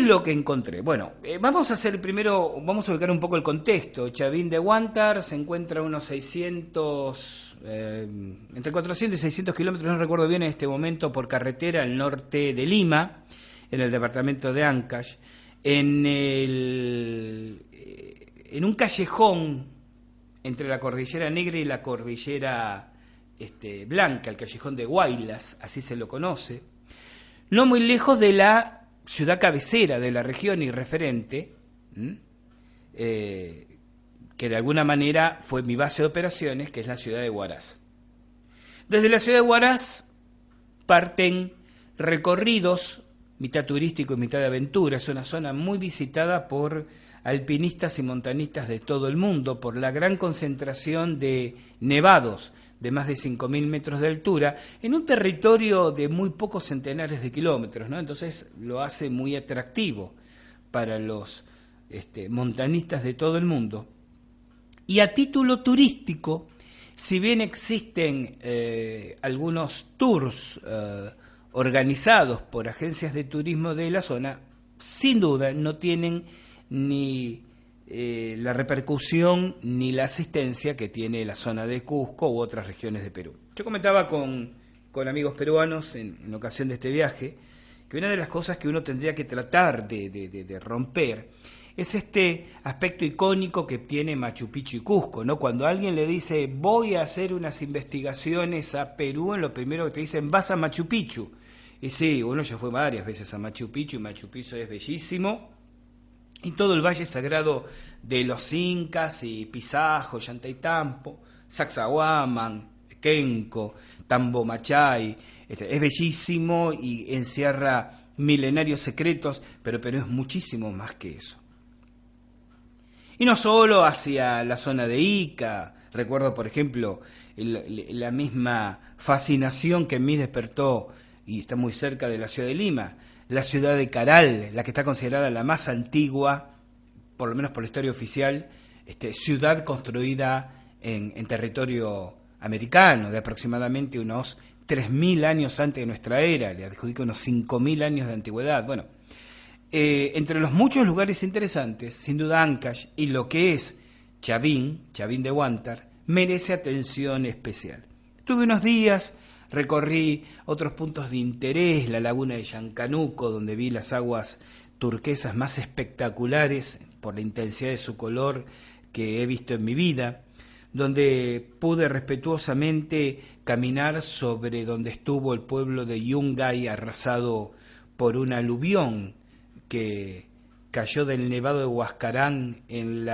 es lo que encontré? Bueno, vamos a ubicar un poco el contexto. Chavín de Huántar se encuentra a unos 600, entre 400 y 600 kilómetros, no recuerdo bien en este momento, por carretera al norte de Lima, en el departamento de Ancash, en un callejón entre la Cordillera Negra y la Cordillera Blanca, el callejón de Huaylas, así se lo conoce, no muy lejos de la ciudad cabecera de la región y referente, que de alguna manera fue mi base de operaciones, que es la ciudad de Huaraz. Desde la ciudad de Huaraz parten recorridos, mitad turístico y mitad de aventura. Es una zona muy visitada por alpinistas y montañistas de todo el mundo, por la gran concentración de nevados de más de 5.000 metros de altura, en un territorio de muy pocos centenares de kilómetros, ¿no? Entonces lo hace muy atractivo para los montañistas de todo el mundo. Y a título turístico, si bien existen algunos tours organizados por agencias de turismo de la zona, sin duda no tienen ni la repercusión ni la asistencia que tiene la zona de Cusco u otras regiones de Perú. Yo comentaba con amigos peruanos en ocasión de este viaje que una de las cosas que uno tendría que tratar de romper es este aspecto icónico que tiene Machu Picchu y Cusco, ¿no? Cuando alguien le dice voy a hacer unas investigaciones a Perú, en lo primero que te dicen vas a Machu Picchu. Y sí, uno ya fue varias veces a Machu Picchu y Machu Picchu es bellísimo. Y todo el valle sagrado de los Incas y Pisajo, Llantaytampo, Sacsayhuamán, Kenco, Tambo Machay, es bellísimo y encierra milenarios secretos, pero es muchísimo más que eso. Y no solo hacia la zona de Ica, recuerdo por ejemplo la misma fascinación que en mí despertó, y está muy cerca de la ciudad de Lima, la ciudad de Caral, la que está considerada la más antigua, por lo menos por la historia oficial, ciudad construida en territorio americano, de aproximadamente unos 3.000 años antes de nuestra era, le adjudica unos 5.000 años de antigüedad. Bueno, entre los muchos lugares interesantes, sin duda Ancash y lo que es Chavín de Huántar, merece atención especial. Tuve unos días, recorrí otros puntos de interés, la laguna de Yancanuco, donde vi las aguas turquesas más espectaculares por la intensidad de su color que he visto en mi vida, donde pude respetuosamente caminar sobre donde estuvo el pueblo de Yungay arrasado por un aluvión que cayó del nevado de Huascarán en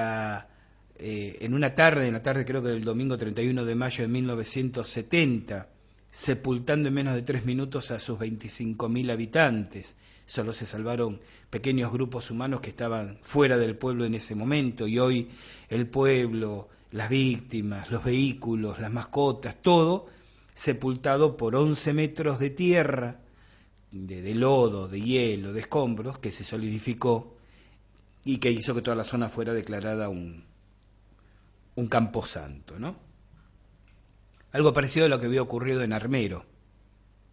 una tarde creo que del domingo 31 de mayo de 1970, sepultando en menos de 3 minutos a sus 25.000 habitantes. Solo se salvaron pequeños grupos humanos que estaban fuera del pueblo en ese momento, y hoy el pueblo, las víctimas, los vehículos, las mascotas, todo sepultado por 11 metros de tierra, de lodo, de hielo, de escombros, que se solidificó y que hizo que toda la zona fuera declarada un camposanto, ¿no? Algo parecido a lo que había ocurrido en Armero,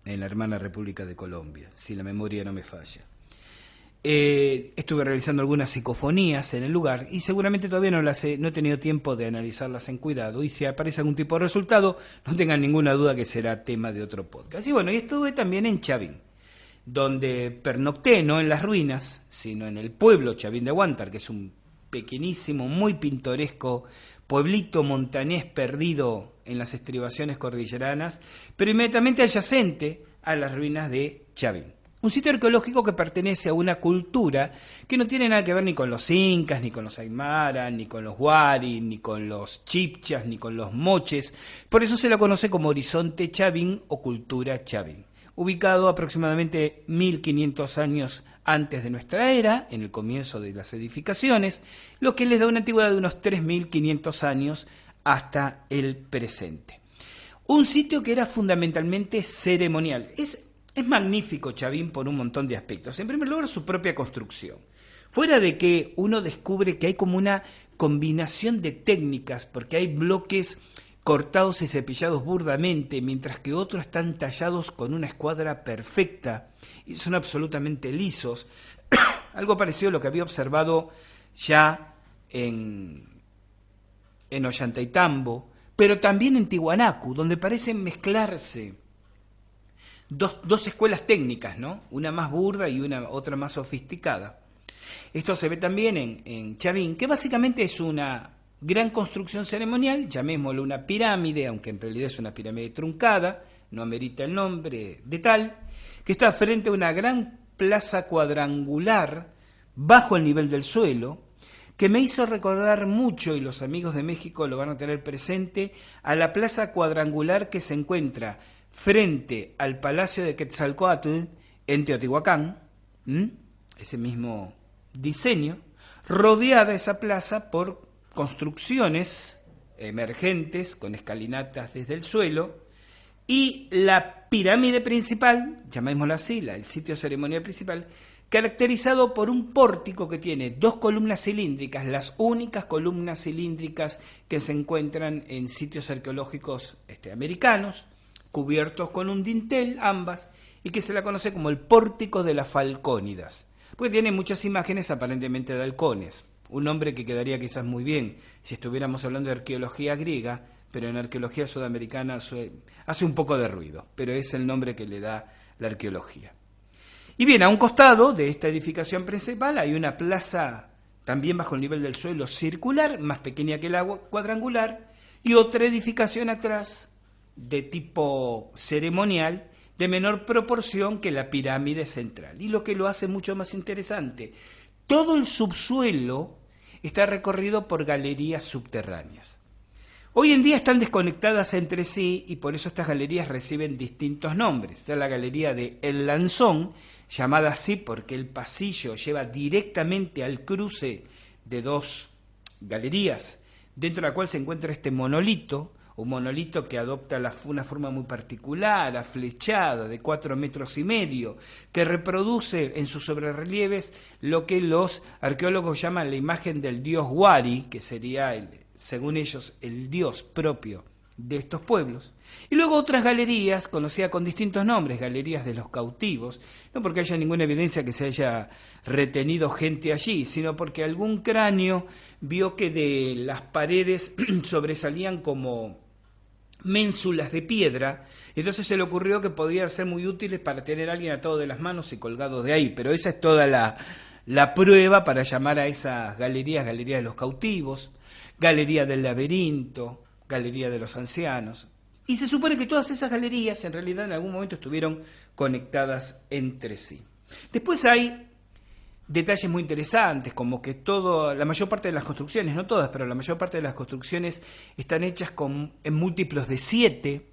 en la hermana República de Colombia, si la memoria no me falla. Estuve realizando algunas psicofonías en el lugar y seguramente todavía no he tenido tiempo de analizarlas en cuidado, y si aparece algún tipo de resultado, no tengan ninguna duda que será tema de otro podcast. Y bueno, y estuve también en Chavín, donde pernocté, no en las ruinas, sino en el pueblo Chavín de Huántar, que es un pequeñísimo, muy pintoresco pueblito montañés perdido en las estribaciones cordilleranas, pero inmediatamente adyacente a las ruinas de Chavín. Un sitio arqueológico que pertenece a una cultura que no tiene nada que ver ni con los incas, ni con los aymaras, ni con los huari, ni con los chipchas, ni con los moches. Por eso se la conoce como Horizonte Chavín o Cultura Chavín. Ubicado aproximadamente 1.500 años antes de nuestra era, en el comienzo de las edificaciones, lo que les da una antigüedad de unos 3.500 años hasta el presente. Un sitio que era fundamentalmente ceremonial. Es magnífico Chavín por un montón de aspectos. En primer lugar, su propia construcción. Fuera de que uno descubre que hay como una combinación de técnicas, porque hay bloques cortados y cepillados burdamente, mientras que otros están tallados con una escuadra perfecta y son absolutamente lisos. algo parecido a lo que había observado ya en Ollantaytambo, pero también en Tiwanaku, donde parecen mezclarse dos escuelas técnicas, ¿no? Una más burda y otra más sofisticada. Esto se ve también en Chavín, que básicamente es una gran construcción ceremonial, llamémoslo una pirámide, aunque en realidad es una pirámide truncada, no amerita el nombre de tal, que está frente a una gran plaza cuadrangular bajo el nivel del suelo, que me hizo recordar mucho, y los amigos de México lo van a tener presente, a la plaza cuadrangular que se encuentra frente al Palacio de Quetzalcóatl en Teotihuacán, ese mismo diseño, rodeada esa plaza por construcciones emergentes con escalinatas desde el suelo, y la pirámide principal, llamémosla así, el sitio ceremonial principal, caracterizado por un pórtico que tiene 2 columnas cilíndricas, las únicas columnas cilíndricas que se encuentran en sitios arqueológicos americanos, cubiertos con un dintel, ambas, y que se la conoce como el pórtico de las Falcónidas, porque tiene muchas imágenes aparentemente de halcones, un nombre que quedaría quizás muy bien si estuviéramos hablando de arqueología griega, pero en arqueología sudamericana hace un poco de ruido, pero es el nombre que le da la arqueología. Y bien, a un costado de esta edificación principal hay una plaza también bajo el nivel del suelo circular, más pequeña que el agua, cuadrangular, y otra edificación atrás de tipo ceremonial de menor proporción que la pirámide central. Y lo que lo hace mucho más interesante, todo el subsuelo está recorrido por galerías subterráneas. Hoy en día están desconectadas entre sí y por eso estas galerías reciben distintos nombres. Está la galería de El Lanzón, llamada así porque el pasillo lleva directamente al cruce de 2 galerías, dentro de la cual se encuentra este monolito, un monolito que adopta una forma muy particular, aflechada, de 4,5 metros, que reproduce en sus sobrerelieves lo que los arqueólogos llaman la imagen del dios Wari, que sería, según ellos, el dios propio de estos pueblos. Y luego otras galerías, conocidas con distintos nombres, galerías de los cautivos, no porque haya ninguna evidencia que se haya retenido gente allí, sino porque algún cráneo vio que de las paredes sobresalían como ménsulas de piedra, y entonces se le ocurrió que podían ser muy útiles para tener a alguien atado de las manos y colgado de ahí, pero esa es toda la prueba para llamar a esas galerías, galería de los cautivos, galería del laberinto, galería de los ancianos, y se supone que todas esas galerías en realidad en algún momento estuvieron conectadas entre sí. Después hay detalles muy interesantes, como que la mayor parte de las construcciones, no todas, pero la mayor parte de las construcciones están hechas en múltiplos de 7,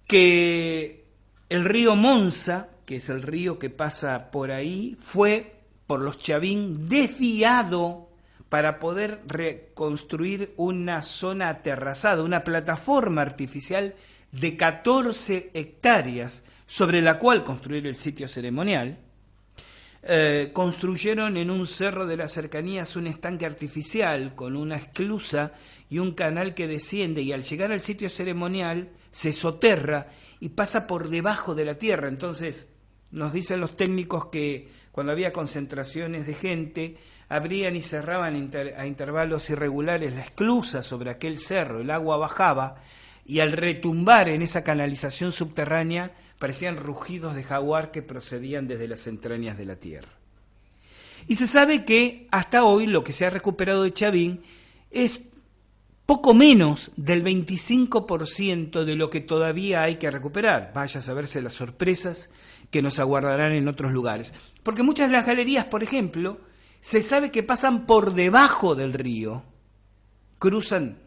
que el río Monza, que es el río que pasa por ahí, fue por los Chavín desviado para poder reconstruir una zona aterrazada, una plataforma artificial de 14 hectáreas sobre la cual construir el sitio ceremonial. Construyeron en un cerro de las cercanías un estanque artificial con una esclusa y un canal que desciende, y al llegar al sitio ceremonial se soterra y pasa por debajo de la tierra. Entonces nos dicen los técnicos que cuando había concentraciones de gente abrían y cerraban a intervalos irregulares la esclusa sobre aquel cerro, el agua bajaba y al retumbar en esa canalización subterránea parecían rugidos de jaguar que procedían desde las entrañas de la tierra. Y se sabe que hasta hoy lo que se ha recuperado de Chavín es poco menos del 25% de lo que todavía hay que recuperar. Vaya a saberse las sorpresas que nos aguardarán en otros lugares. Porque muchas de las galerías, por ejemplo, se sabe que pasan por debajo del río, cruzan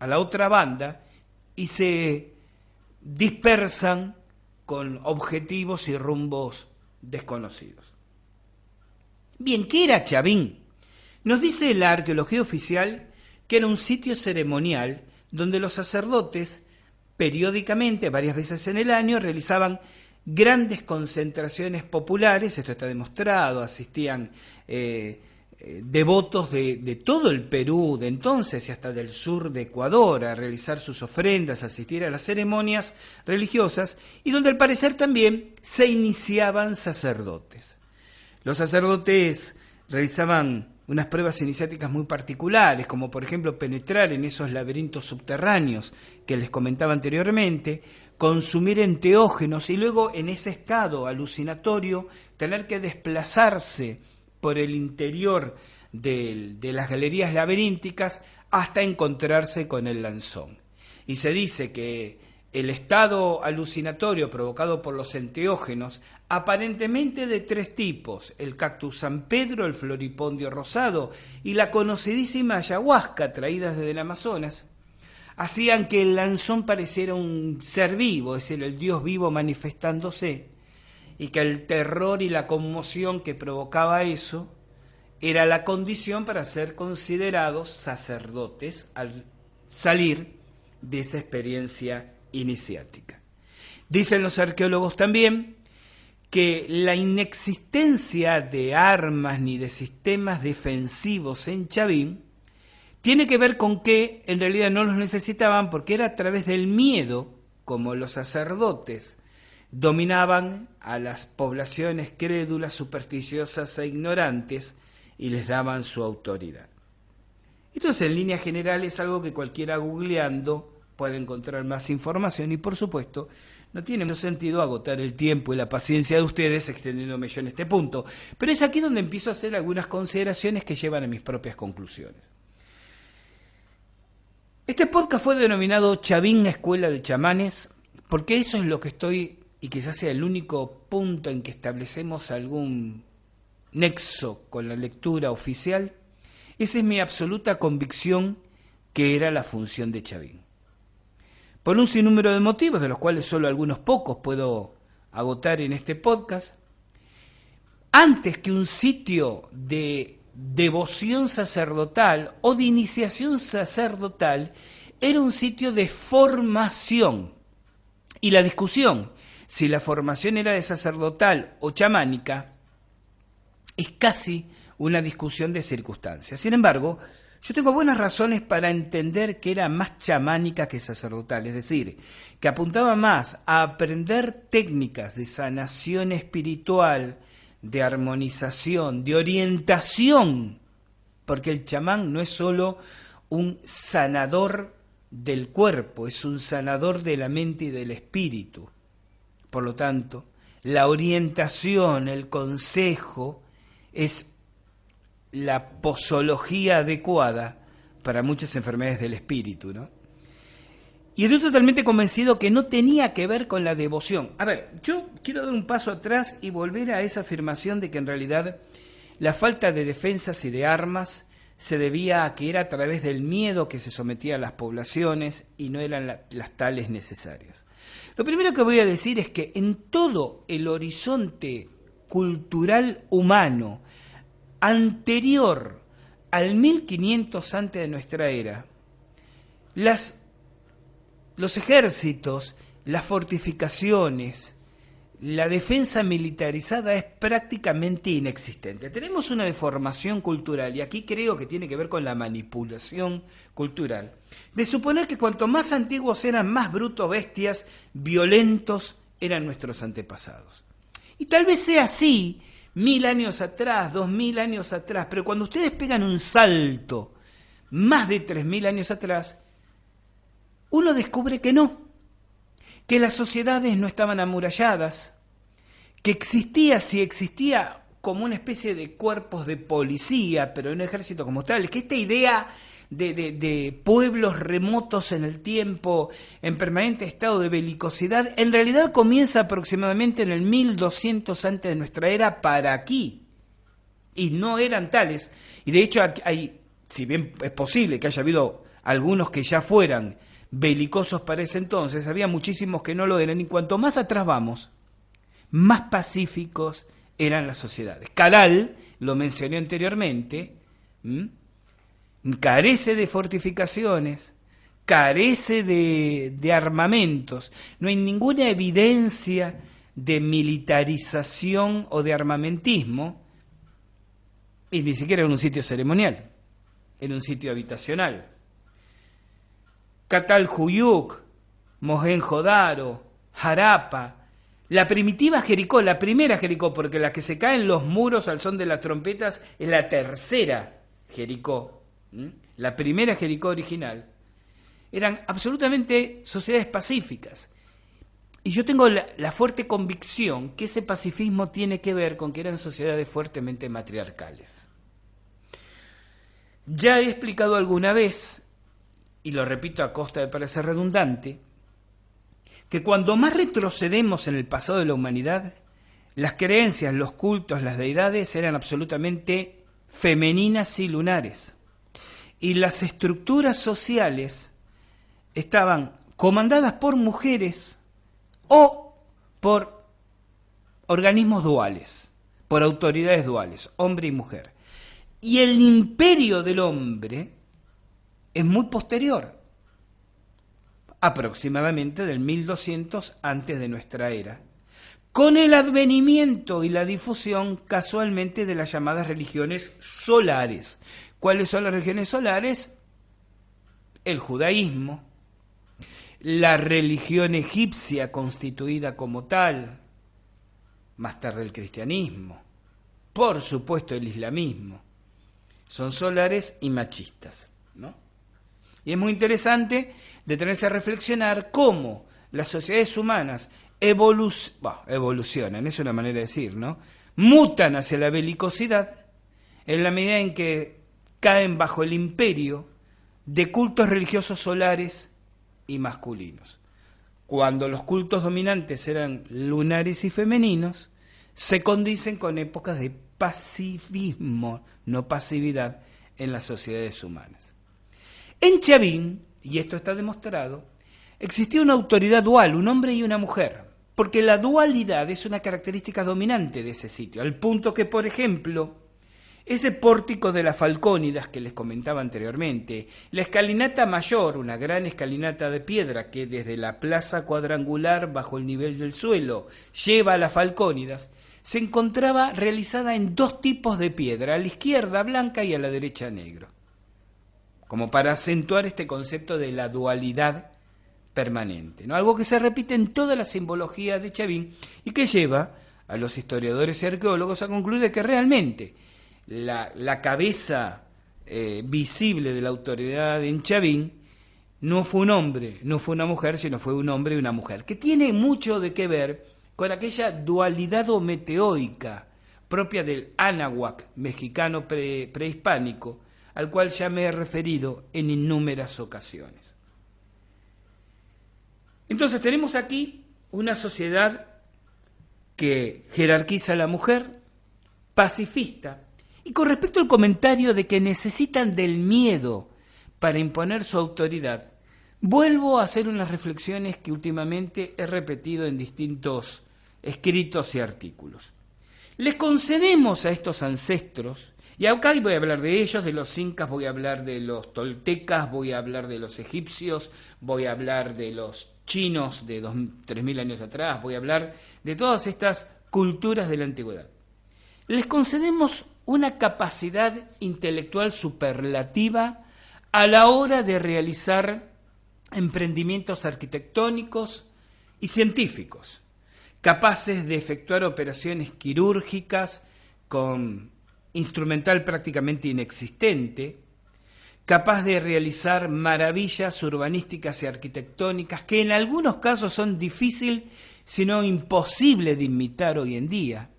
a la otra banda y se dispersan con objetivos y rumbos desconocidos. Bien, ¿qué era Chavín? Nos dice la arqueología oficial que era un sitio ceremonial donde los sacerdotes periódicamente, varias veces en el año, realizaban grandes concentraciones populares. Esto está demostrado, asistían devotos de todo el Perú de entonces y hasta del sur de Ecuador a realizar sus ofrendas, a asistir a las ceremonias religiosas, y donde al parecer también se iniciaban sacerdotes. Los sacerdotes realizaban unas pruebas iniciáticas muy particulares, como por ejemplo penetrar en esos laberintos subterráneos que les comentaba anteriormente, consumir enteógenos y luego en ese estado alucinatorio tener que desplazarse por el interior de las galerías laberínticas hasta encontrarse con el lanzón. Y se dice que el estado alucinatorio provocado por los enteógenos, aparentemente de tres tipos, el cactus San Pedro, el floripondio rosado y la conocidísima ayahuasca traídas desde el Amazonas, hacían que el lanzón pareciera un ser vivo, es decir, el Dios vivo manifestándose, y que el terror y la conmoción que provocaba eso era la condición para ser considerados sacerdotes al salir de esa experiencia iniciática. Dicen los arqueólogos también que la inexistencia de armas ni de sistemas defensivos en Chavín tiene que ver con que en realidad no los necesitaban porque era a través del miedo como los sacerdotes dominaban a las poblaciones crédulas, supersticiosas e ignorantes y les daban su autoridad. Entonces, en líneas generales, es algo que cualquiera googleando puede encontrar más información y, por supuesto, no tiene mucho sentido agotar el tiempo y la paciencia de ustedes extendiéndome yo en este punto. Pero es aquí donde empiezo a hacer algunas consideraciones que llevan a mis propias conclusiones. Este podcast fue denominado Chavín Escuela de Chamanes porque eso es lo que estoy, y quizás sea el único punto en que establecemos algún nexo con la lectura oficial. Esa es mi absoluta convicción que era la función de Chavín. Por un sinnúmero de motivos, de los cuales solo algunos pocos puedo agotar en este podcast, antes que un sitio de devoción sacerdotal o de iniciación sacerdotal, era un sitio de formación. Y la discusión, si la formación era de sacerdotal o chamánica, es casi una discusión de circunstancias. Sin embargo, yo tengo buenas razones para entender que era más chamánica que sacerdotal, es decir, que apuntaba más a aprender técnicas de sanación espiritual, de armonización, de orientación, porque el chamán no es solo un sanador del cuerpo, es un sanador de la mente y del espíritu. Por lo tanto, la orientación, el consejo, es la posología adecuada para muchas enfermedades del espíritu, ¿no? Y estoy totalmente convencido que no tenía que ver con la devoción. A ver, yo quiero dar un paso atrás y volver a esa afirmación de que en realidad la falta de defensas y de armas se debía a que era a través del miedo que se sometía a las poblaciones y no eran las tales necesarias. Lo primero que voy a decir es que en todo el horizonte cultural humano anterior al 1500 antes de nuestra era, los ejércitos, las fortificaciones, la defensa militarizada es prácticamente inexistente. Tenemos una deformación cultural, y aquí creo que tiene que ver con la manipulación cultural, de suponer que cuanto más antiguos eran, más brutos, bestias, violentos eran nuestros antepasados. Y tal vez sea así 1000 años atrás, 2000 años atrás, pero cuando ustedes pegan un salto más de 3000 años atrás, uno descubre que no, que las sociedades no estaban amuralladas, que existía, si existía, como una especie de cuerpos de policía, pero un ejército como tal, que esta idea de pueblos remotos en el tiempo, en permanente estado de belicosidad, en realidad comienza aproximadamente en el 1200 antes de nuestra era para aquí, y no eran tales, y de hecho hay, si bien es posible que haya habido algunos que ya fueran belicosos para ese entonces, había muchísimos que no lo eran, y cuanto más atrás vamos, más pacíficos eran las sociedades. Caral, lo mencioné anteriormente, carece de fortificaciones, carece de armamentos, no hay ninguna evidencia de militarización o de armamentismo, y ni siquiera en un sitio ceremonial, en un sitio habitacional. Cataljuyuk, Mohenjo-Daro, Harappa, La primitiva Jericó, la primera Jericó, porque la que se cae en los muros al son de las trompetas es la tercera Jericó. La primera Jericó original. Eran absolutamente sociedades pacíficas. Y yo tengo la fuerte convicción que ese pacifismo tiene que ver con que eran sociedades fuertemente matriarcales. Ya he explicado alguna vez, y lo repito a costa de parecer redundante, que cuando más retrocedemos en el pasado de la humanidad, las creencias, los cultos, las deidades eran absolutamente femeninas y lunares. Y las estructuras sociales estaban comandadas por mujeres o por organismos duales, por autoridades duales, hombre y mujer. Y el imperio del hombre es muy posterior, aproximadamente del 1200 antes de nuestra era, con el advenimiento y la difusión casualmente de las llamadas religiones solares. ¿Cuáles son las religiones solares? El judaísmo, la religión egipcia constituida como tal, más tarde el cristianismo, por supuesto el islamismo. Son solares y machistas, ¿no? Y es muy interesante detenerse a reflexionar cómo las sociedades humanas evolucionan, es una manera de decir, ¿no? Mutan hacia la belicosidad en la medida en que caen bajo el imperio de cultos religiosos solares y masculinos. Cuando los cultos dominantes eran lunares y femeninos, se condicen con épocas de pacifismo, no pasividad, en las sociedades humanas. En Chavín, y esto está demostrado, existía una autoridad dual, un hombre y una mujer, porque la dualidad es una característica dominante de ese sitio, al punto que, por ejemplo, ese pórtico de las Falcónidas que les comentaba anteriormente, la escalinata mayor, una gran escalinata de piedra que desde la plaza cuadrangular bajo el nivel del suelo lleva a las Falcónidas, se encontraba realizada en dos tipos de piedra, a la izquierda blanca y a la derecha negro, como para acentuar este concepto de la dualidad permanente, ¿no? Algo que se repite en toda la simbología de Chavín y que lleva a los historiadores y arqueólogos a concluir que realmente la cabeza visible de la autoridad en Chavín no fue un hombre, no fue una mujer, sino fue un hombre y una mujer, que tiene mucho de qué ver con aquella dualidad hometeóica propia del ánahuac mexicano prehispánico, al cual ya me he referido en innúmeras ocasiones. Entonces tenemos aquí una sociedad que jerarquiza a la mujer, pacifista, y con respecto al comentario de que necesitan del miedo para imponer su autoridad, vuelvo a hacer unas reflexiones que últimamente he repetido en distintos escritos y artículos. Les concedemos a estos ancestros, y acá voy a hablar de ellos, de los incas, voy a hablar de los toltecas, voy a hablar de los egipcios, voy a hablar de los chinos de 3.000 años atrás, voy a hablar de todas estas culturas de la antigüedad. Les concedemos una capacidad intelectual superlativa a la hora de realizar emprendimientos arquitectónicos y científicos, capaces de efectuar operaciones quirúrgicas con instrumental prácticamente inexistente, capaz de realizar maravillas urbanísticas y arquitectónicas que en algunos casos son difíciles, si no imposibles de imitar hoy en día,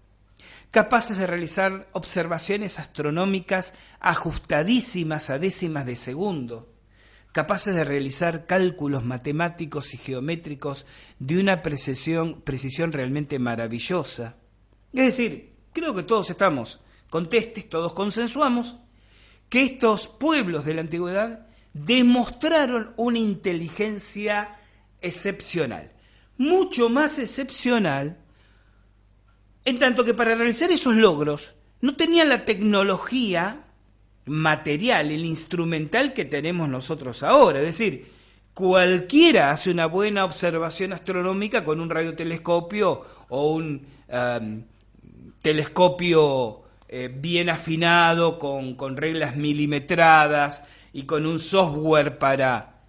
capaces de realizar observaciones astronómicas ajustadísimas a décimas de segundo, capaces de realizar cálculos matemáticos y geométricos de una precisión realmente maravillosa. Es decir, creo que todos estamos contestes, todos consensuamos que estos pueblos de la antigüedad demostraron una inteligencia excepcional, mucho más excepcional, en tanto que para realizar esos logros no tenían la tecnología material, el instrumental que tenemos nosotros ahora. Es decir, cualquiera hace una buena observación astronómica con un radiotelescopio o un telescopio bien afinado, con reglas milimetradas y con un software para...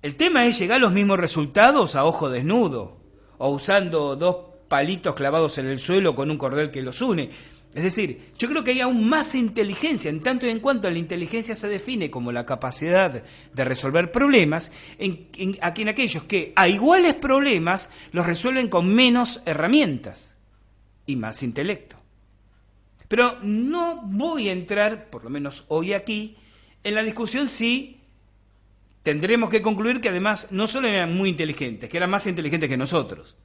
El tema es llegar a los mismos resultados a ojo desnudo, o usando dos palitos clavados en el suelo con un cordel que los une. Es decir, yo creo que hay aún más inteligencia, en tanto y en cuanto la inteligencia se define como la capacidad de resolver problemas, en aquellos que a iguales problemas los resuelven con menos herramientas y más intelecto. Pero no voy a entrar, por lo menos hoy aquí, en la discusión si tendremos que concluir que además no solo eran muy inteligentes, que eran más inteligentes que nosotros.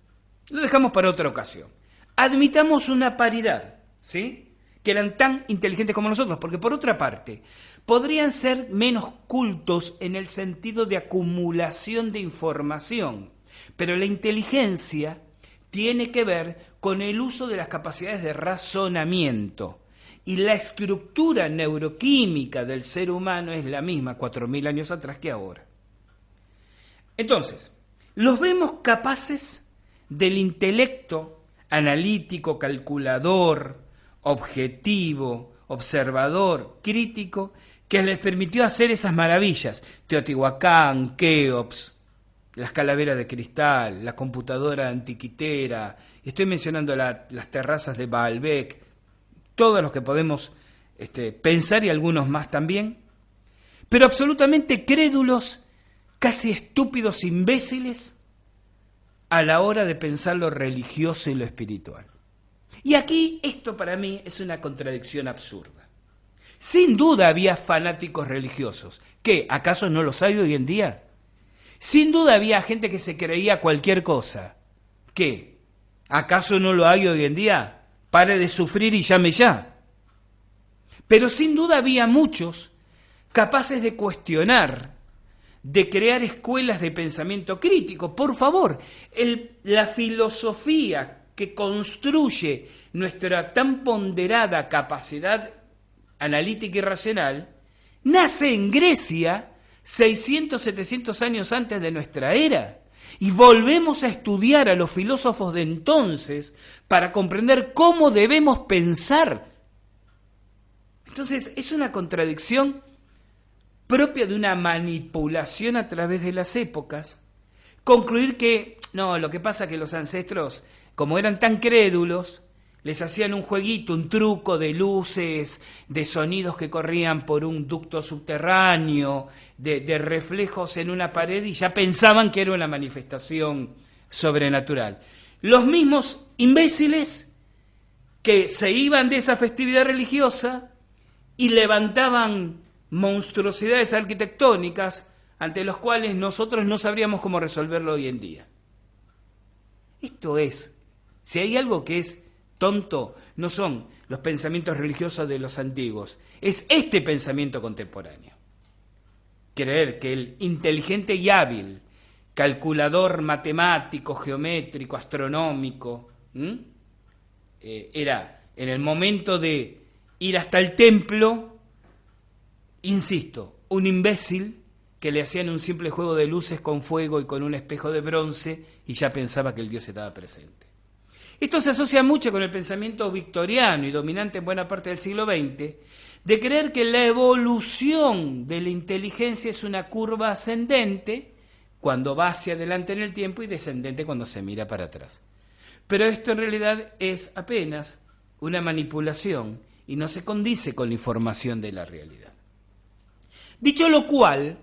Lo dejamos para otra ocasión. Admitamos una paridad, ¿sí? Que eran tan inteligentes como nosotros, porque por otra parte, podrían ser menos cultos en el sentido de acumulación de información, pero la inteligencia tiene que ver con el uso de las capacidades de razonamiento, y la estructura neuroquímica del ser humano es la misma 4.000 años atrás que ahora. Entonces, los vemos capaces del intelecto analítico, calculador, objetivo, observador, crítico, que les permitió hacer esas maravillas. Teotihuacán, Keops, las calaveras de cristal, la computadora antiquitera, estoy mencionando las terrazas de Baalbek, todos los que podemos pensar y algunos más también, pero absolutamente crédulos, casi estúpidos, imbéciles, a la hora de pensar lo religioso y lo espiritual. Y aquí esto para mí es una contradicción absurda. Sin duda había fanáticos religiosos. ¿Qué? ¿Acaso no los hay hoy en día? Sin duda había gente que se creía cualquier cosa. ¿Qué? ¿Acaso no lo hay hoy en día? Pare de sufrir y llame ya. Pero sin duda había muchos capaces de cuestionar, de crear escuelas de pensamiento crítico. Por favor, la filosofía que construye nuestra tan ponderada capacidad analítica y racional nace en Grecia 600, 700 años antes de nuestra era. Y volvemos a estudiar a los filósofos de entonces para comprender cómo debemos pensar. Entonces, es una contradicción propia de una manipulación a través de las épocas, concluir que, no, lo que pasa es que los ancestros, como eran tan crédulos, les hacían un jueguito, un truco de luces, de sonidos que corrían por un ducto subterráneo, de reflejos en una pared, y ya pensaban que era una manifestación sobrenatural. Los mismos imbéciles que se iban de esa festividad religiosa y levantaban monstruosidades arquitectónicas ante los cuales nosotros no sabríamos cómo resolverlo hoy en día. Esto es, si hay algo que es tonto, no son los pensamientos religiosos de los antiguos, es este pensamiento contemporáneo. Creer que el inteligente y hábil, calculador matemático, geométrico, astronómico, era en el momento de ir hasta el templo, insisto, un imbécil que le hacían un simple juego de luces con fuego y con un espejo de bronce y ya pensaba que el Dios estaba presente. Esto se asocia mucho con el pensamiento victoriano y dominante en buena parte del siglo XX, de creer que la evolución de la inteligencia es una curva ascendente cuando va hacia adelante en el tiempo y descendente cuando se mira para atrás. Pero esto en realidad es apenas una manipulación y no se condice con la información de la realidad. Dicho lo cual,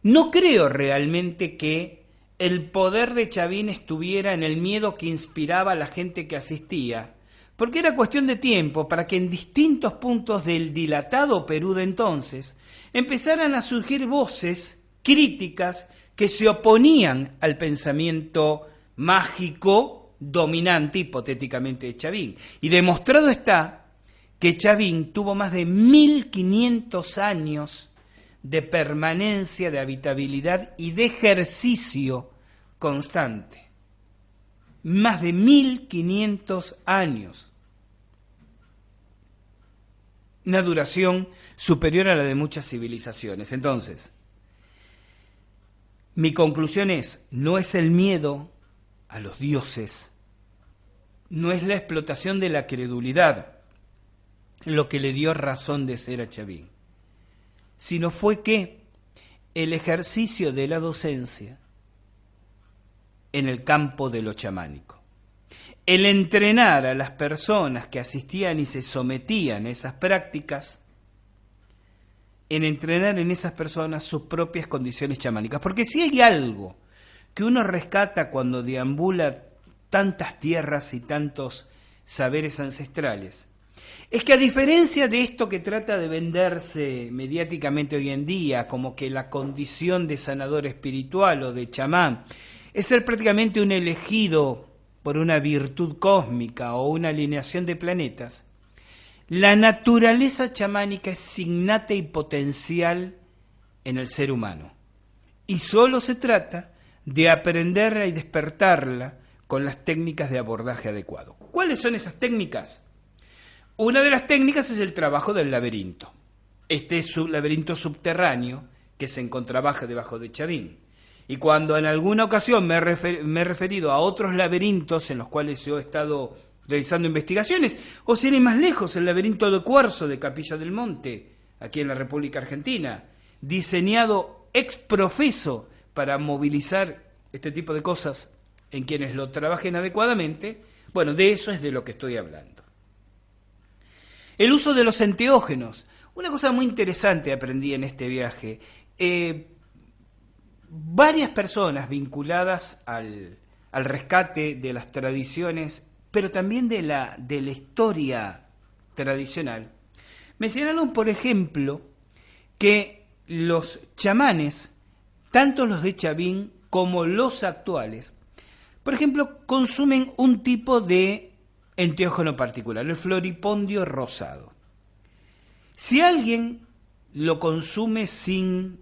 no creo realmente que el poder de Chavín estuviera en el miedo que inspiraba a la gente que asistía, porque era cuestión de tiempo para que en distintos puntos del dilatado Perú de entonces empezaran a surgir voces críticas que se oponían al pensamiento mágico dominante hipotéticamente de Chavín. Y demostrado está que Chavín tuvo más de 1500 años de permanencia, de habitabilidad y de ejercicio constante. Más de 1500 años. Una duración superior a la de muchas civilizaciones. Entonces, mi conclusión es, no es el miedo a los dioses, no es la explotación de la credulidad lo que le dio razón de ser a Chavín, sino fue que el ejercicio de la docencia en el campo de lo chamánico. El entrenar a las personas que asistían y se sometían a esas prácticas, en entrenar en esas personas sus propias condiciones chamánicas. Porque si hay algo que uno rescata cuando deambula tantas tierras y tantos saberes ancestrales, es que a diferencia de esto que trata de venderse mediáticamente hoy en día, como que la condición de sanador espiritual o de chamán es ser prácticamente un elegido por una virtud cósmica o una alineación de planetas, la naturaleza chamánica es innata y potencial en el ser humano. Y solo se trata de aprenderla y despertarla con las técnicas de abordaje adecuado. ¿Cuáles son esas técnicas? Una de las técnicas es el trabajo del laberinto. Este es un laberinto subterráneo que se encontraba debajo de Chavín. Y cuando en alguna ocasión me he referido a otros laberintos en los cuales yo he estado realizando investigaciones, o sin ir más lejos, el laberinto de cuarzo de Capilla del Monte, aquí en la República Argentina, diseñado ex profeso para movilizar este tipo de cosas en quienes lo trabajen adecuadamente, bueno, de eso es de lo que estoy hablando. El uso de los enteógenos. Una cosa muy interesante aprendí en este viaje. Varias personas vinculadas al rescate de las tradiciones, pero también de la historia tradicional, me señalaron, por ejemplo, que los chamanes, tanto los de Chavín como los actuales, por ejemplo, consumen un tipo de enteógeno particular, el floripondio rosado. Si alguien lo consume sin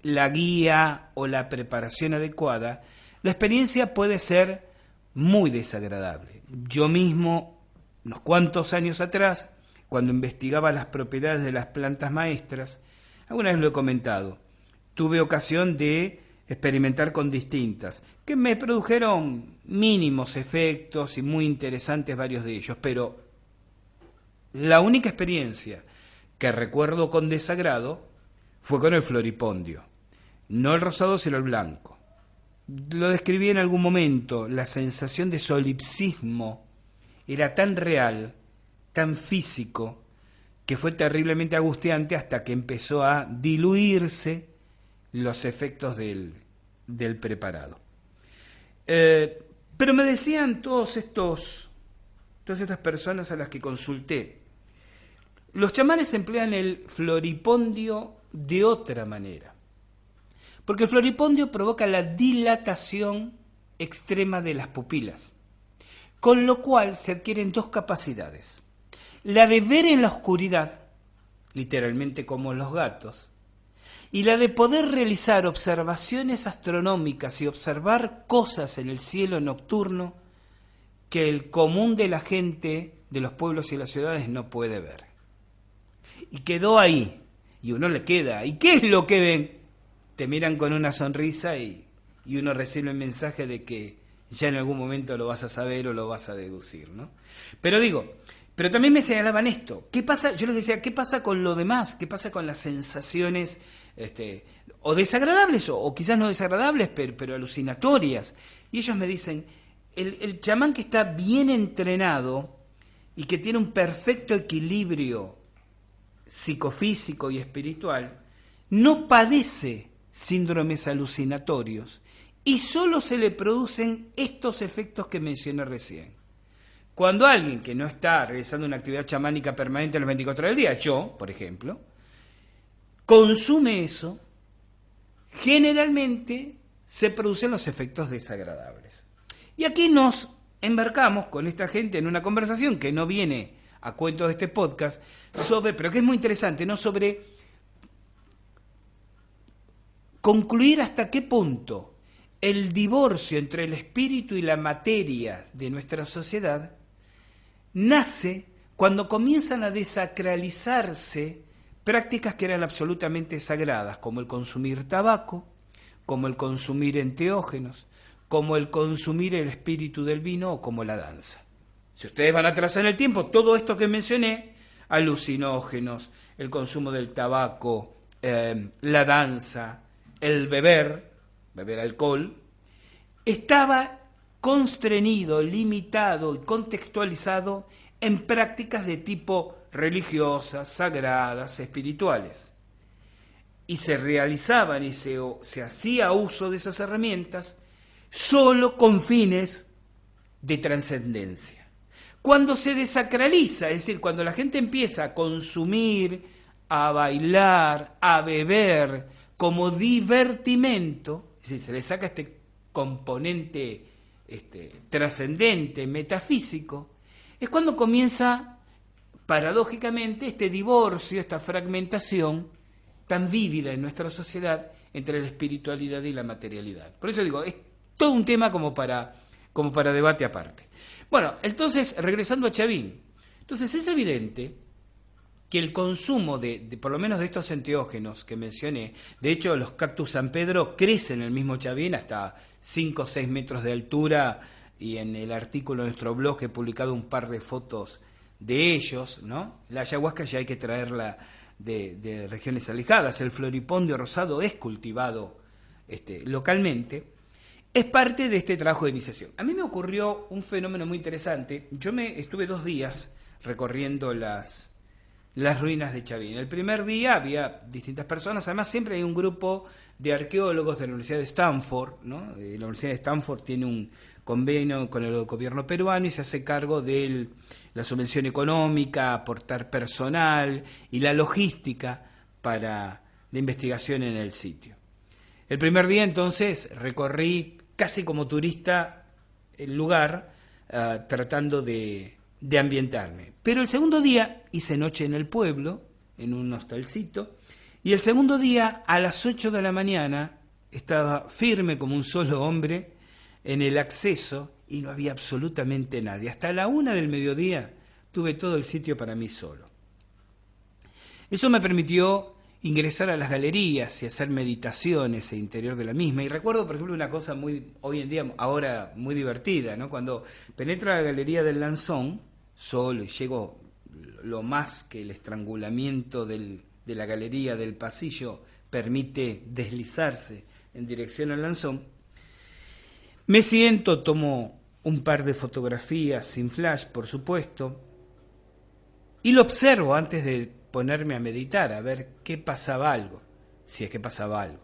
la guía o la preparación adecuada, la experiencia puede ser muy desagradable. Yo mismo, unos cuantos años atrás, cuando investigaba las propiedades de las plantas maestras, alguna vez lo he comentado, tuve ocasión de experimentar con distintas, que me produjeron mínimos efectos y muy interesantes varios de ellos, pero la única experiencia que recuerdo con desagrado fue con el floripondio, no el rosado sino el blanco. Lo describí en algún momento, la sensación de solipsismo era tan real, tan físico, que fue terriblemente angustiante hasta que empezó a diluirse los efectos del preparado. Pero me decían todas estas personas a las que consulté, los chamanes emplean el floripondio de otra manera, porque el floripondio provoca la dilatación extrema de las pupilas, con lo cual se adquieren dos capacidades: la de ver en la oscuridad, literalmente como los gatos, y la de poder realizar observaciones astronómicas y observar cosas en el cielo nocturno que el común de la gente de los pueblos y las ciudades no puede ver. Y quedó ahí, y uno le queda. ¿Y qué es lo que ven? Te miran con una sonrisa y uno recibe el mensaje de que ya en algún momento lo vas a saber o lo vas a deducir, ¿no? Pero también me señalaban esto. ¿Qué pasa? Yo les decía, ¿qué pasa con lo demás? ¿Qué pasa con las sensaciones o desagradables o quizás no desagradables, pero alucinatorias? Y ellos me dicen, el chamán que está bien entrenado y que tiene un perfecto equilibrio psicofísico y espiritual, no padece síndromes alucinatorios y solo se le producen estos efectos que mencioné recién. Cuando alguien que no está realizando una actividad chamánica permanente los 24 horas del día, yo, por ejemplo, consume eso, generalmente se producen los efectos desagradables. Y aquí nos embarcamos con esta gente en una conversación que no viene a cuento de este podcast, pero que es muy interesante, ¿no? Sobre concluir hasta qué punto el divorcio entre el espíritu y la materia de nuestra sociedad nace cuando comienzan a desacralizarse prácticas que eran absolutamente sagradas, como el consumir tabaco, como el consumir enteógenos, como el consumir el espíritu del vino o como la danza. Si ustedes van atrás en el tiempo, todo esto que mencioné, alucinógenos, el consumo del tabaco, la danza, el beber alcohol, estaba constreñido, limitado y contextualizado en prácticas de tipo religiosas, sagradas, espirituales. Y se realizaban y se hacía uso de esas herramientas solo con fines de trascendencia. Cuando se desacraliza, es decir, cuando la gente empieza a consumir, a bailar, a beber como divertimento, es decir, se le saca este componente trascendente, metafísico, es cuando comienza, paradójicamente, este divorcio, esta fragmentación tan vívida en nuestra sociedad entre la espiritualidad y la materialidad. Por eso digo, es todo un tema como para debate aparte. Bueno, entonces, regresando a Chavín, entonces es evidente que el consumo de por lo menos de estos enteógenos que mencioné, de hecho los cactus San Pedro crecen en el mismo Chavín hasta 5 o 6 metros de altura, y en el artículo de nuestro blog he publicado un par de fotos de ellos, ¿no? La ayahuasca ya hay que traerla de regiones alejadas, el floripondio rosado es cultivado localmente. Es parte de este trabajo de iniciación. A mí me ocurrió un fenómeno muy interesante. Yo estuve 2 días recorriendo las ruinas de Chavín. El primer día había distintas personas, además siempre hay un grupo de arqueólogos de la Universidad de Stanford, ¿no? La Universidad de Stanford tiene un convenio con el gobierno peruano y se hace cargo de la subvención económica, aportar personal y la logística para la investigación en el sitio. El primer día entonces recorrí casi como turista el lugar, tratando de ambientarme. Pero el segundo día hice noche en el pueblo, en un hostalcito, y el segundo día a las 8 de la mañana estaba firme como un solo hombre en el acceso y no había absolutamente nadie. Hasta la 1 del mediodía tuve todo el sitio para mí solo. Eso me permitió ingresar a las galerías y hacer meditaciones en el interior de la misma. Y recuerdo, por ejemplo, una cosa hoy en día, ahora muy divertida, ¿no? Cuando penetro a la galería del Lanzón, solo, y llego lo más que el estrangulamiento de la galería del pasillo permite deslizarse en dirección al Lanzón, me siento, tomo un par de fotografías sin flash, por supuesto, y lo observo antes de ponerme a meditar, a ver qué pasaba algo, si es que pasaba algo.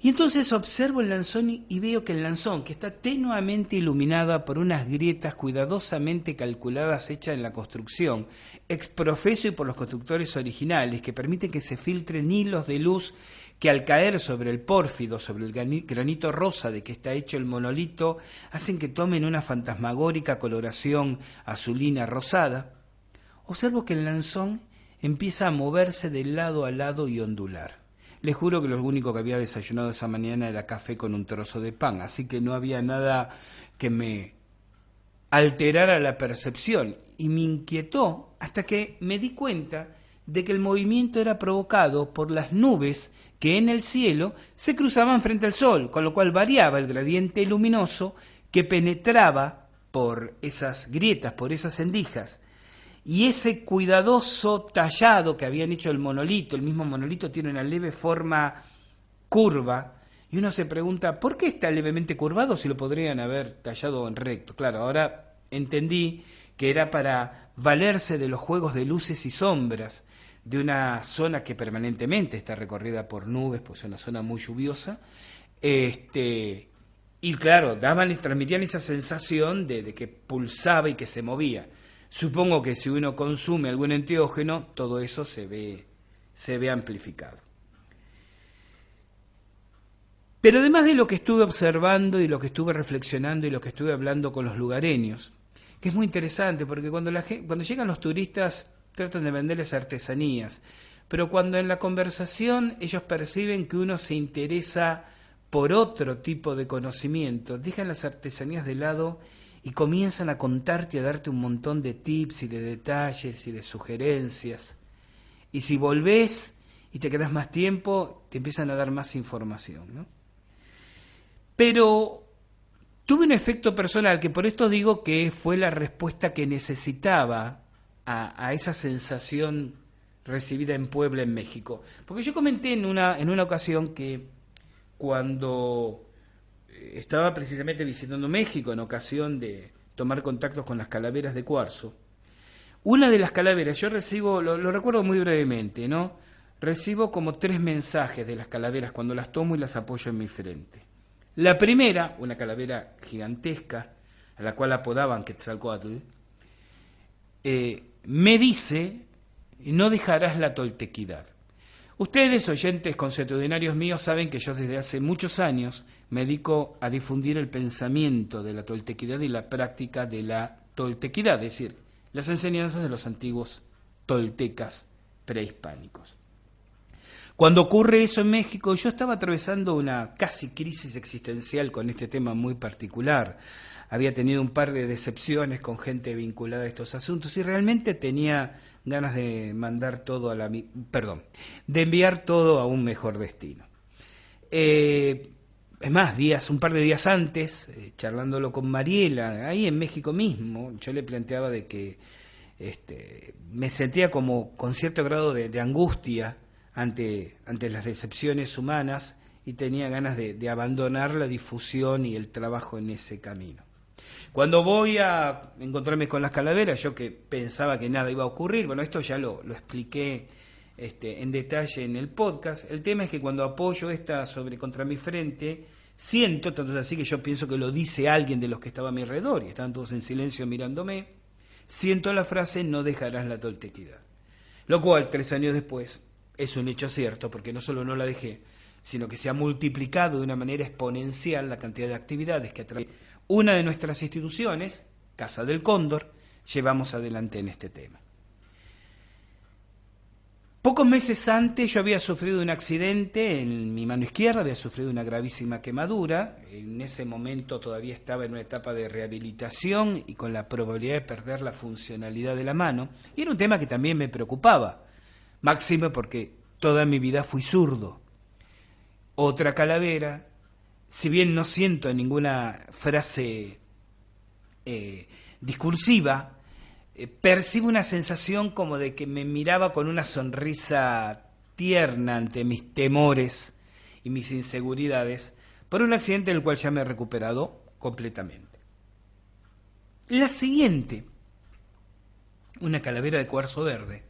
Y entonces observo el Lanzón y veo que el Lanzón, que está tenuamente iluminada por unas grietas cuidadosamente calculadas hechas en la construcción, ex profeso y por los constructores originales, que permiten que se filtren hilos de luz que al caer sobre el pórfido, sobre el granito rosa de que está hecho el monolito, hacen que tomen una fantasmagórica coloración azulina rosada. Observo que el Lanzón empieza a moverse de lado a lado y ondular. Les juro que lo único que había desayunado esa mañana era café con un trozo de pan, así que no había nada que me alterara la percepción, y me inquietó hasta que me di cuenta de que el movimiento era provocado por las nubes que en el cielo se cruzaban frente al sol, con lo cual variaba el gradiente luminoso que penetraba por esas grietas, por esas endijas. Y ese cuidadoso tallado que habían hecho el mismo monolito tiene una leve forma curva, y uno se pregunta, ¿por qué está levemente curvado si lo podrían haber tallado en recto? Claro, ahora entendí que era para valerse de los juegos de luces y sombras de una zona que permanentemente está recorrida por nubes, pues es una zona muy lluviosa, y claro, transmitían esa sensación de que pulsaba y que se movía. Supongo que si uno consume algún enteógeno, todo eso se ve amplificado. Pero además de lo que estuve observando y lo que estuve reflexionando y lo que estuve hablando con los lugareños, que es muy interesante porque cuando llegan los turistas tratan de venderles artesanías, pero cuando en la conversación ellos perciben que uno se interesa por otro tipo de conocimiento, dejan las artesanías de lado y comienzan a contarte y a darte un montón de tips y de detalles y de sugerencias. Y si volvés y te quedás más tiempo, te empiezan a dar más información, ¿no? Pero tuve un efecto personal, que por esto digo que fue la respuesta que necesitaba a esa sensación recibida en Puebla, en México. Porque yo comenté en una ocasión que cuando estaba precisamente visitando México en ocasión de tomar contactos con las calaveras de cuarzo. Una de las calaveras, yo recibo, lo recuerdo muy brevemente, ¿no? Recibo como 3 mensajes de las calaveras cuando las tomo y las apoyo en mi frente. La primera, una calavera gigantesca, a la cual apodaban Quetzalcóatl, me dice: no dejarás la toltequidad. Ustedes, oyentes consuetudinarios míos, saben que yo desde hace muchos años me dedico a difundir el pensamiento de la toltequidad y la práctica de la toltequidad, es decir, las enseñanzas de los antiguos toltecas prehispánicos. Cuando ocurre eso en México, yo estaba atravesando una casi crisis existencial con este tema muy particular. Había tenido un par de decepciones con gente vinculada a estos asuntos y realmente tenía ganas de mandar todo de enviar todo a un mejor destino. Es más, un par de días antes, charlándolo con Mariela, ahí en México mismo, yo le planteaba de que me sentía como con cierto grado de angustia ante las decepciones humanas y tenía ganas de abandonar la difusión y el trabajo en ese camino. Cuando voy a encontrarme con las calaveras, yo que pensaba que nada iba a ocurrir, bueno, esto ya lo expliqué en detalle en el podcast. El tema es que cuando apoyo esta contra mi frente, siento, tanto es así que yo pienso que lo dice alguien de los que estaba a mi alrededor y estaban todos en silencio mirándome, siento la frase: no dejarás la toltequidad. Lo cual, 3 años después, es un hecho cierto, porque no solo no la dejé, sino que se ha multiplicado de una manera exponencial la cantidad de actividades que a través de una de nuestras instituciones, Casa del Cóndor, llevamos adelante en este tema. Pocos meses antes yo había sufrido un accidente en mi mano izquierda, había sufrido una gravísima quemadura. En ese momento todavía estaba en una etapa de rehabilitación y con la probabilidad de perder la funcionalidad de la mano. Y era un tema que también me preocupaba, máxime porque toda mi vida fui zurdo. Otra calavera, si bien no siento ninguna frase discursiva, percibo una sensación como de que me miraba con una sonrisa tierna ante mis temores y mis inseguridades por un accidente del cual ya me he recuperado completamente. La siguiente, una calavera de cuarzo verde,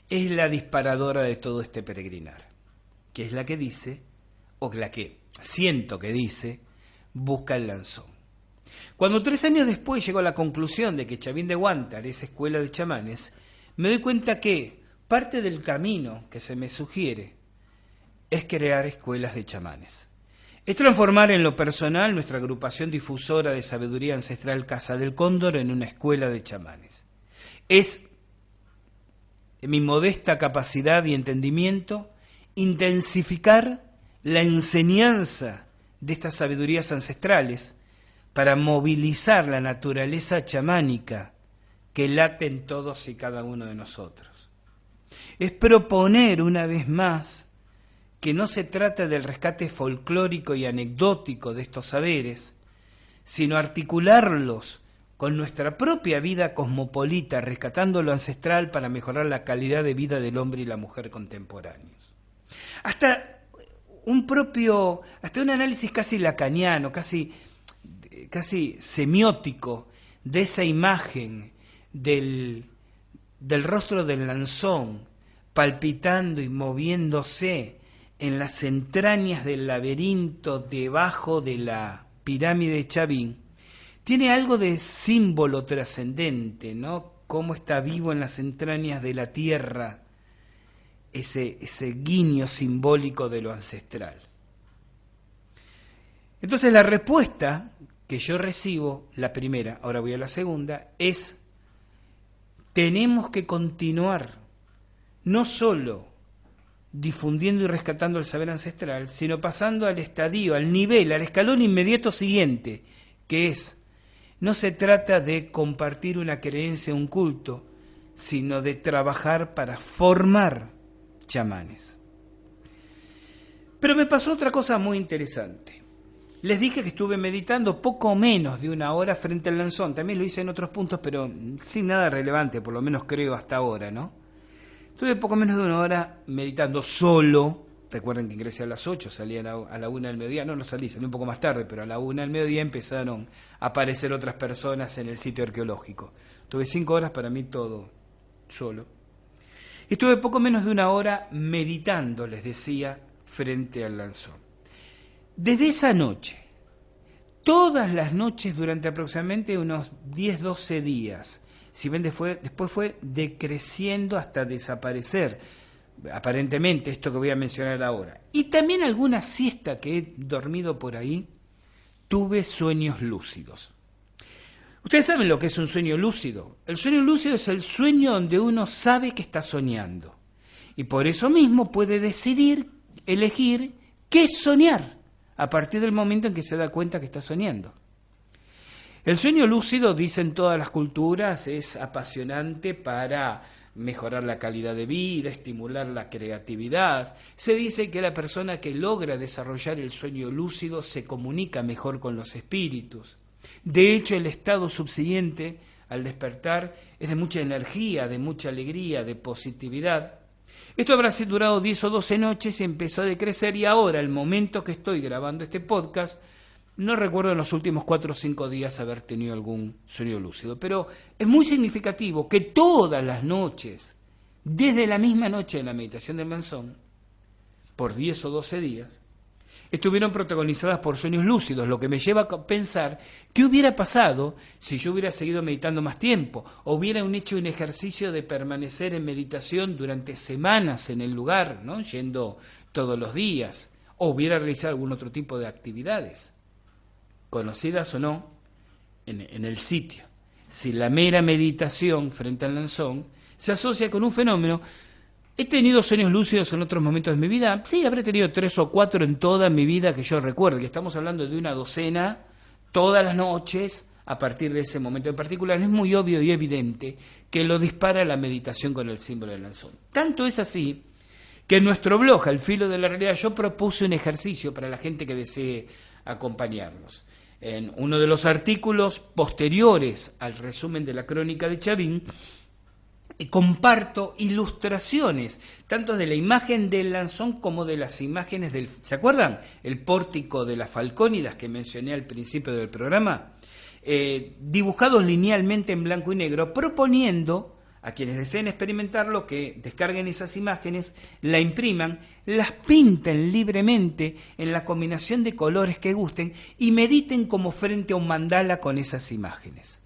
es la disparadora de todo este peregrinar, que es la que dice, o la que siento que dice: busca el lanzón. Cuando 3 años después llego a la conclusión de que Chavín de Huántar es escuela de chamanes, me doy cuenta que parte del camino que se me sugiere es crear escuelas de chamanes. Es transformar en lo personal nuestra agrupación difusora de sabiduría ancestral Casa del Cóndor en una escuela de chamanes. Es, en mi modesta capacidad y entendimiento, intensificar la enseñanza de estas sabidurías ancestrales para movilizar la naturaleza chamánica que late en todos y cada uno de nosotros. Es proponer una vez más que no se trata del rescate folclórico y anecdótico de estos saberes, sino articularlos con nuestra propia vida cosmopolita, rescatando lo ancestral para mejorar la calidad de vida del hombre y la mujer contemporáneos. Hasta un análisis casi lacaniano, casi semiótico de esa imagen del rostro del lanzón palpitando y moviéndose en las entrañas del laberinto debajo de la pirámide de Chavín, tiene algo de símbolo trascendente, ¿no? Cómo está vivo en las entrañas de la tierra ese guiño simbólico de lo ancestral. Entonces la respuesta que yo recibo, la primera, ahora voy a la segunda, es: tenemos que continuar no solo difundiendo y rescatando el saber ancestral, sino pasando al estadio, al nivel, al escalón inmediato siguiente, que es: no se trata de compartir una creencia, un culto, sino de trabajar para formar chamanes. Pero me pasó otra cosa muy interesante. Les dije que estuve meditando poco menos de 1 hora frente al lanzón. También lo hice en otros puntos, pero sin nada relevante, por lo menos creo hasta ahora, ¿no? Estuve poco menos de 1 hora meditando solo Recuerden que ingresé a las 8, salí a la 1 del mediodía. No salí un poco más tarde, pero a la 1 del mediodía empezaron a aparecer otras personas en el sitio arqueológico. Tuve 5 horas para mí todo solo. Estuve poco menos de 1 hora meditando, les decía, frente al Lanzón. Desde esa noche, todas las noches durante aproximadamente unos 10-12 días, si ven después fue decreciendo hasta desaparecer, aparentemente, esto que voy a mencionar ahora. Y también alguna siesta que he dormido por ahí, tuve sueños lúcidos. Ustedes saben lo que es un sueño lúcido. El sueño lúcido es el sueño donde uno sabe que está soñando. Y por eso mismo puede elegir qué soñar a partir del momento en que se da cuenta que está soñando. El sueño lúcido, dicen todas las culturas, es apasionante para mejorar la calidad de vida, estimular la creatividad. Se dice que la persona que logra desarrollar el sueño lúcido se comunica mejor con los espíritus. De hecho, el estado subsiguiente al despertar es de mucha energía, de mucha alegría, de positividad. Esto habrá durado 10 o 12 noches y empezó a decrecer, y ahora, el momento que estoy grabando este podcast, no recuerdo en los últimos 4 o 5 días haber tenido algún sueño lúcido, pero es muy significativo que todas las noches, desde la misma noche de la meditación del Lanzón, por 10 o 12 días, estuvieron protagonizadas por sueños lúcidos, lo que me lleva a pensar qué hubiera pasado si yo hubiera seguido meditando más tiempo, o hubiera hecho un ejercicio de permanecer en meditación durante semanas en el lugar, ¿no? Yendo todos los días, o hubiera realizado algún otro tipo de actividades, conocidas o no, en el sitio. Si la mera meditación frente al Lanzón se asocia con un fenómeno. ¿He tenido sueños lúcidos en otros momentos de mi vida? Sí, habré tenido 3 o 4 en toda mi vida que yo recuerde, que estamos hablando de una docena todas las noches a partir de ese momento en particular. Es muy obvio y evidente que lo dispara la meditación con el símbolo del Lanzón. Tanto es así que en nuestro blog, Al Filo de la Realidad, yo propuse un ejercicio para la gente que desee acompañarnos. En uno de los artículos posteriores al resumen de la crónica de Chavín, comparto ilustraciones, tanto de la imagen del Lanzón como de las imágenes del... ¿Se acuerdan? El pórtico de las Falcónidas que mencioné al principio del programa, dibujados linealmente en blanco y negro, proponiendo a quienes deseen experimentarlo que descarguen esas imágenes, la impriman, las pinten libremente en la combinación de colores que gusten y mediten como frente a un mandala con esas imágenes.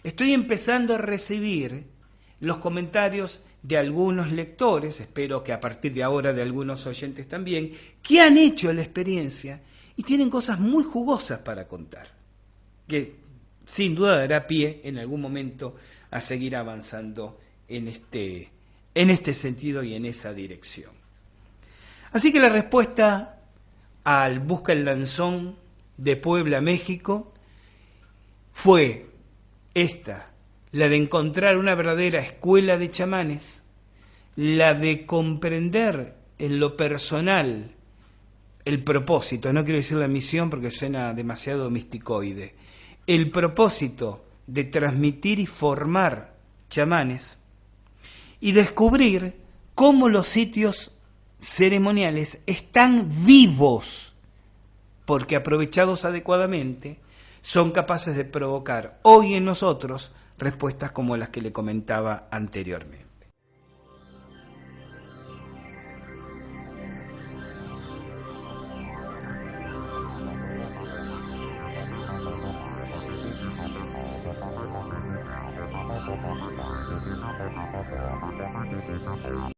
Estoy empezando a recibir los comentarios de algunos lectores, espero que a partir de ahora de algunos oyentes también, que han hecho la experiencia y tienen cosas muy jugosas para contar, que sin duda dará pie en algún momento a seguir avanzando en este sentido y en esa dirección. Así que la respuesta al Busca el Lanzón de Puebla, México, fue esta: la de encontrar una verdadera escuela de chamanes, la de comprender en lo personal el propósito, no quiero decir la misión porque suena demasiado misticoide, el propósito de transmitir y formar chamanes, y descubrir cómo los sitios ceremoniales están vivos, porque aprovechados adecuadamente son capaces de provocar hoy en nosotros respuestas como las que le comentaba anteriormente.